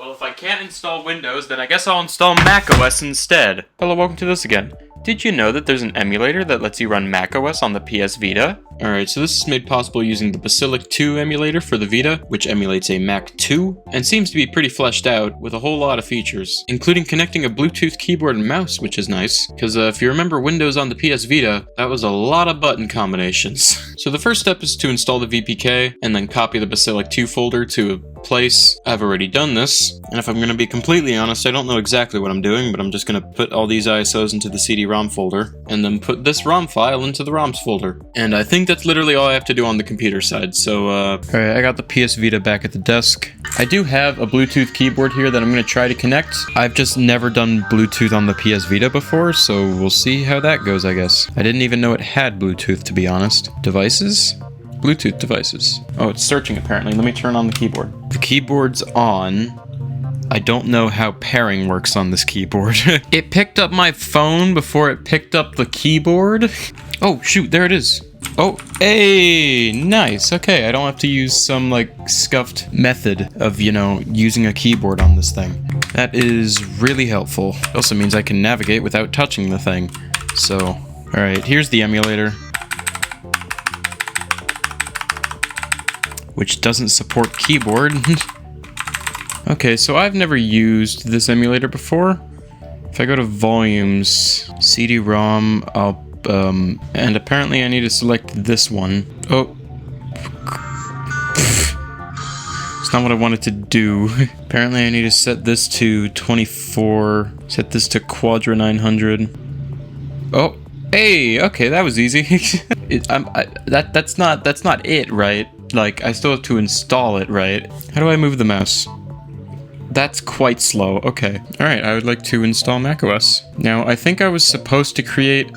Well, if I can't install Windows, then I guess I'll install macOS instead. Hello, welcome to this again. Did you know that there's an emulator that lets you run macOS on the PS Vita? Alright, so this is made possible using the Basilic 2 emulator for the Vita, which emulates a Mac 2, and seems to be pretty fleshed out with a whole lot of features, including connecting a Bluetooth keyboard and mouse, which is nice, because if you remember Windows on the PS Vita, that was a lot of button combinations. So the first step is to install the VPK, and then copy the Basilic 2 folder to a place. I've already done this, and if I'm going to be completely honest, I don't know exactly what I'm doing, but I'm just going to put all these ISOs into the CD-ROM folder, and then put this ROM file into the ROMs folder. And I think that's literally all I have to do on the computer side, so alright, I got the PS Vita back at the desk. I do have a Bluetooth keyboard here that I'm going to try to connect. I've just never done Bluetooth on the PS Vita before, so we'll see how that goes, I guess. I didn't even know it had Bluetooth, to be honest. Devices? Bluetooth devices. Oh, it's searching apparently. Let me turn on the keyboard. The keyboard's on. I don't know how pairing works on this keyboard. It picked up my phone before it picked up the keyboard. Oh, shoot, there it is. Oh, hey, nice. Okay, I don't have to use some, like, scuffed method of, you know, using a keyboard on this thing. That is really helpful. It also means I can navigate without touching the thing. So, alright, here's the emulator, which doesn't support keyboard. Okay, so I've never used this emulator before. If I go to volumes, CD-ROM, and apparently I need to select this one. Oh. It's not what I wanted to do. Apparently I need to set this to 24, set this to Quadra 900. Oh, hey, okay, that was easy. That's not it, right? Like, I still have to install it, right? How do I move the mouse? That's quite slow. Okay. Alright, I would like to install macOS. Now, I think I was supposed to create...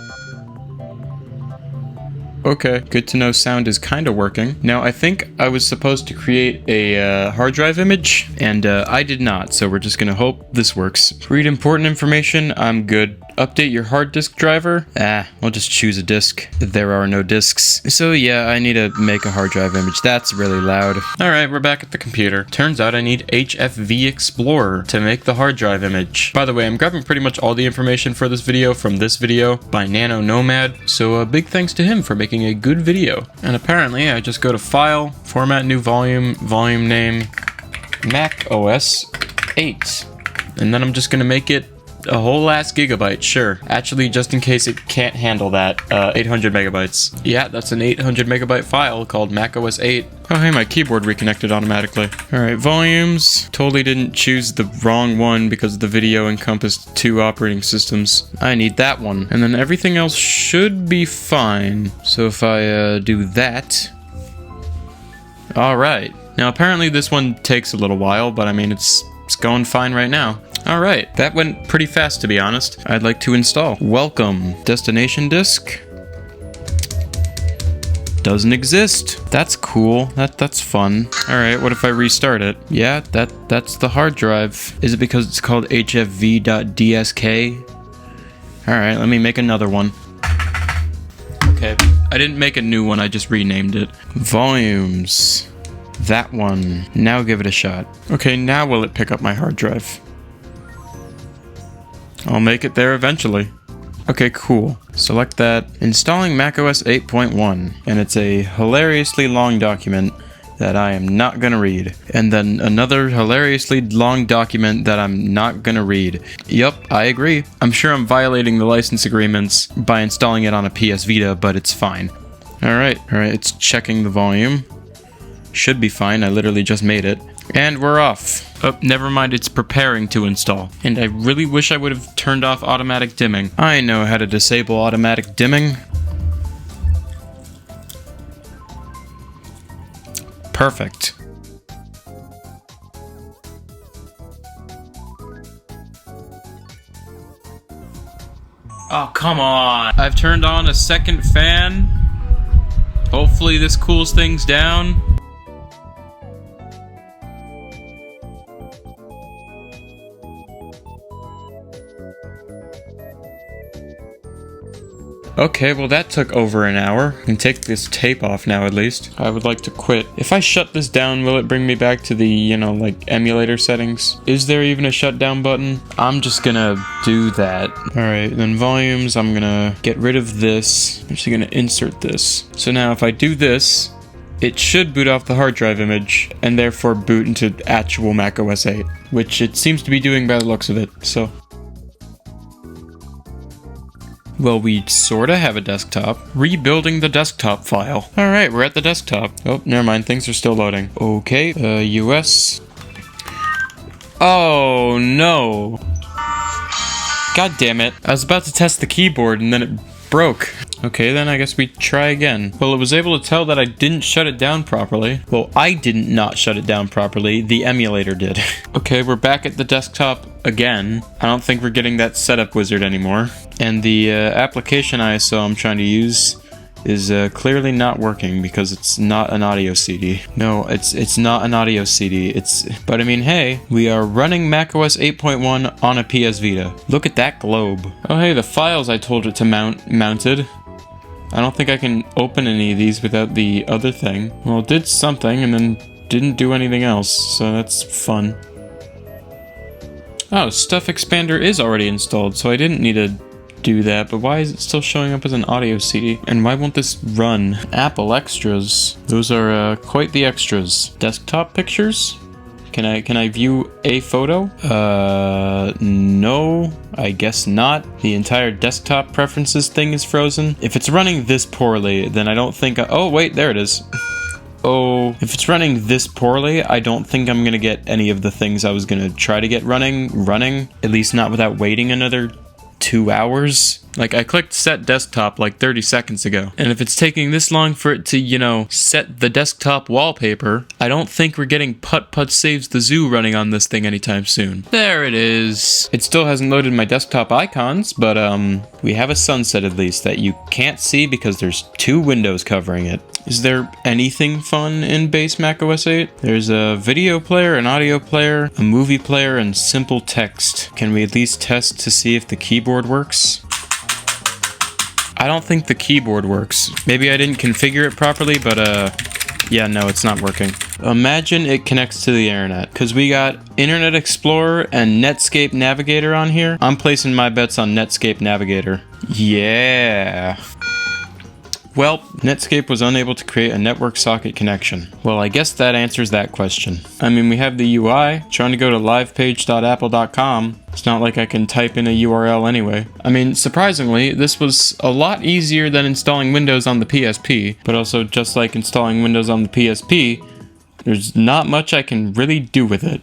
Okay, good to know sound is kind of working. Now, I think I was supposed to create a hard drive image, and I did not, so we're just gonna hope this works. Read important information, I'm good. Update your hard disk driver? I'll just choose a disk. There are no disks. So yeah, I need to make a hard drive image. That's really loud. Alright, we're back at the computer. Turns out I need HFV Explorer to make the hard drive image. By the way, I'm grabbing pretty much all the information for this video from this video by Nano Nomad, so a big thanks to him for making a good video. And apparently I just go to File, Format New Volume, Volume Name, macOS 8. And then I'm just gonna make it a whole ass gigabyte, sure. Actually, just in case it can't handle that, 800 megabytes. Yeah, that's an 800 megabyte file called macOS 8. Oh hey, my keyboard reconnected automatically. Alright, volumes. Totally didn't choose the wrong one because the video encompassed 2 operating systems. I need that one. And then everything else should be fine. So if I do that... Alright. Now apparently this one takes a little while, but I mean it's going fine right now. Alright, that went pretty fast to be honest. I'd like to install. Welcome. Destination disk. Doesn't exist. That's cool. That's fun. Alright, what if I restart it? Yeah, that's the hard drive. Is it because it's called hfv.dsk? Alright, let me make another one. Okay, I didn't make a new one, I just renamed it. Volumes. That one. Now give it a shot. Okay, now will it pick up my hard drive? I'll make it there eventually. Okay, cool. Select that. Installing macOS 8.1. And it's a hilariously long document that I am not gonna read. And then another hilariously long document that I'm not gonna read. Yup, I agree. I'm sure I'm violating the license agreements by installing it on a PS Vita, but it's fine. Alright, it's checking the volume. Should be fine, I literally just made it. And we're off. Oh, never mind, it's preparing to install. And I really wish I would have turned off automatic dimming. I know how to disable automatic dimming. Perfect. Oh, come on. I've turned on a second fan. Hopefully this cools things down. Okay, well that took over an hour. I can take this tape off now at least. I would like to quit. If I shut this down, will it bring me back to the, you know, like emulator settings? Is there even a shutdown button? I'm just gonna do that. Alright, then volumes, I'm gonna get rid of this. I'm just gonna insert this. So now if I do this, it should boot off the hard drive image and therefore boot into actual macOS 8, which it seems to be doing by the looks of it, so. Well, we sorta have a desktop. Rebuilding the desktop file. Alright, we're at the desktop. Oh, never mind, things are still loading. Okay, US. Oh, no. God damn it. I was about to test the keyboard and then it broke. Okay, then I guess we try again. Well, it was able to tell that I didn't shut it down properly. Well, I didn't not shut it down properly. The emulator did. Okay, we're back at the desktop again. I don't think we're getting that setup wizard anymore. And the application ISO I'm trying to use is clearly not working because it's not an audio CD. No, it's not an audio CD. But I mean, hey, we are running macOS 8.1 on a PS Vita. Look at that globe. Oh hey, the files I told it to mounted. I don't think I can open any of these without the other thing. Well, it did something and then didn't do anything else, so that's fun. Oh, Stuff Expander is already installed, so I didn't need to do that, but why is it still showing up as an audio CD? And why won't this run? Apple extras. Those are quite the extras. Desktop pictures? Can I view a photo? No, I guess not. The entire desktop preferences thing is frozen. If it's running this poorly, then I don't think oh wait, there it is. Oh, if it's running this poorly, I don't think I'm gonna get any of the things I was gonna try to get running, at least not without waiting another 2 hours. Like, I clicked set desktop like 30 seconds ago. And if it's taking this long for it to, you know, set the desktop wallpaper, I don't think we're getting Putt Putt Saves the Zoo running on this thing anytime soon. There it is. It still hasn't loaded my desktop icons, but we have a sunset at least that you can't see because there's 2 windows covering it. Is there anything fun in base macOS 8? There's a video player, an audio player, a movie player, and simple text. Can we at least test to see if the keyboard works? I don't think the keyboard works. Maybe I didn't configure it properly, but yeah, no, it's not working. Imagine it connects to the internet, because we got Internet Explorer and Netscape Navigator on here. I'm placing my bets on Netscape Navigator. Yeah. Well, Netscape was unable to create a network socket connection. Well, I guess that answers that question. I mean, we have the UI, trying to go to livepage.apple.com. It's not like I can type in a URL anyway. I mean, surprisingly, this was a lot easier than installing Windows on the PSP, but also just like installing Windows on the PSP, there's not much I can really do with it.